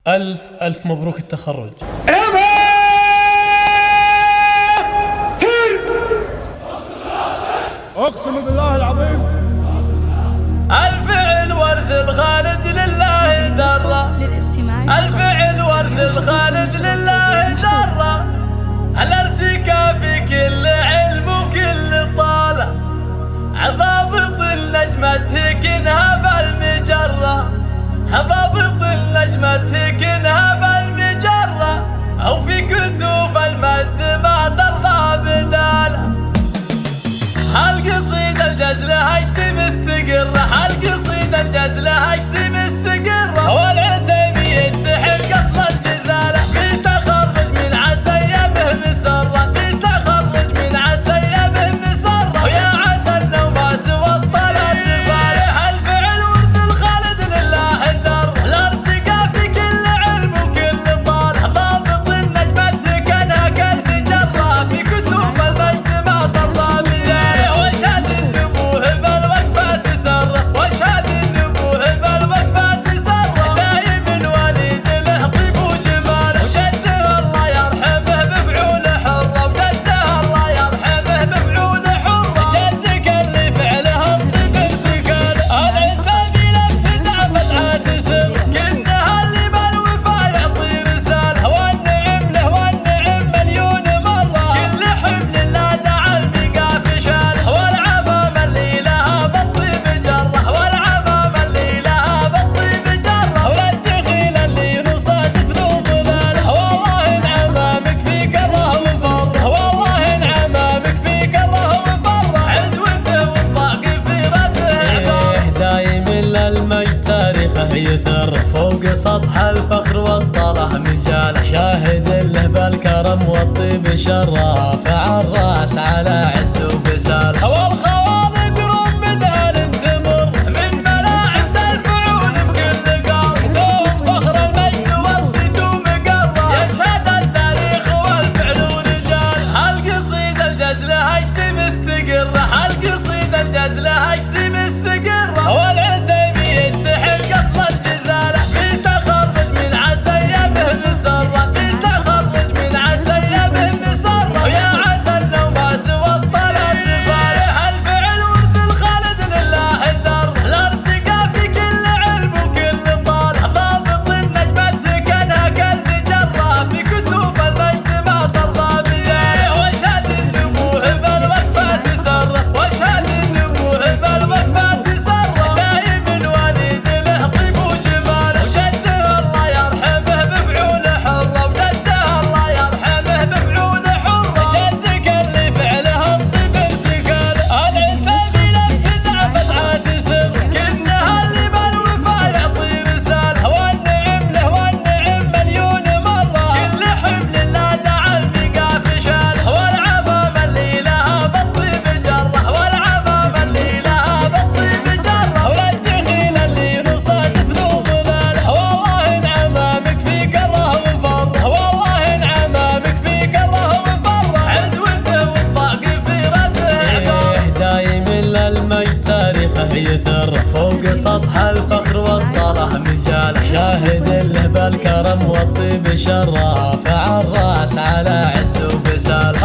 ألف ألف مبروك التخرج. اقسم بالله العظيم. الفعل ورث الخالد لله درة، الفعل ورث الخالد لله درة، الارتكاء في كل علم وكل طالع، ضابط النجمة كنها بالمجرة، ضابط النجمة كنها بالمجرة، أو في كتوف المد ما ترضى بداله. هالقصيدة الجزلة هايسي مستقرة، هالقصيدة الجزلة هايسي مستقرة، والعتيبي يستحق أصل الجزالة، في تخرج من عسى به مسرة، في تخرج من عسى به مسرة، ويا عسى النوم سوى الطلب فارح. الفعل ورث الخالد لله در، الارتقاء في كل علم وكل طالع، ضابط النجمة كانها كالمجرة، في كتوف المجد ما ترضى بداله. واشهد النبوه بالوقفات سره، واشهد النبوه بالوقفات سره، دايم وليد له طيب وجماله، وجده الله يرحمه بفعول حره، وجده الله يرحمه بفعول حره، جدك اللي فعله الطيب ارتكاله. العتيبي لافتتاح فتحات سر، كنها اللي بالوفا يعطي رساله، والنعم له والنعم مليون مره، كل حمل لا دعا المقاف شاله، والعمام اللي لها بالطيب جره، والعمام اللي لها بالطيب جره، والدخيل اللي نصاص ذنوب ظلاله. والله ان عمامك في كره وفره، والله ان عمامك في كره وفره، عزوته والضاق في راسه عباره، دايم للمجد تاريخه يثر، فوق سطح الفخر والطلع مجاله، شاهد له بالكرم والطيب شره، فعل راس على عز وبساله. والخوالق رمدها تمر من ملاعب الفعول بكل قار، دوم فخر المجد والصيت ومقره، يشهد التاريخ والفعل ورجال. هالقصيدة الجزلة هايسي مستقرة، هالقصيدة الجزلة هايسي مستقرة، والعتيبي يستحق أصل الجزالة، في تخرج من عسى به مسرة، في تخرج من عسى به مسرة، ويا عسى النوم سوى الطلب فارح. الفعل ورث الخالد لله در، الارتقاء في كل علم وكل طالع، ضابط النجمة كانها كالمجرة، في كتوف المجد ما ترضى بداله. واشهد النبوه بالوقفات سره، واشهد النبوه بالوقفات سره، دايم وليد له طيب وجماله، وجده الله يرحمه بفعول حره، وجده الله يرحمه بفعول حره، جدك اللي فعله الطيب ارتكاله. العتيبي لافتتاح فتحات سر، كنها اللي بالوفا يعطي رساله، والنعم له والنعم مليون مره، كل حمل لا دعا المقاف شاله، والعمام اللي لها بالطيب جره، والعمام اللي لها بالطيب جره، والدخيل اللي نصاص ذنوب ظلاله. والله ان عمامك في كره وفره، والله ان عمامك في كره وفره، عزوته والضاق في راسه عباره، دايم للمجد تاريخه يثر، فوق سطح الفخر والطلع مجاله، شاهد له بالكرم والطيب شره، فعل راس على عز وبساله.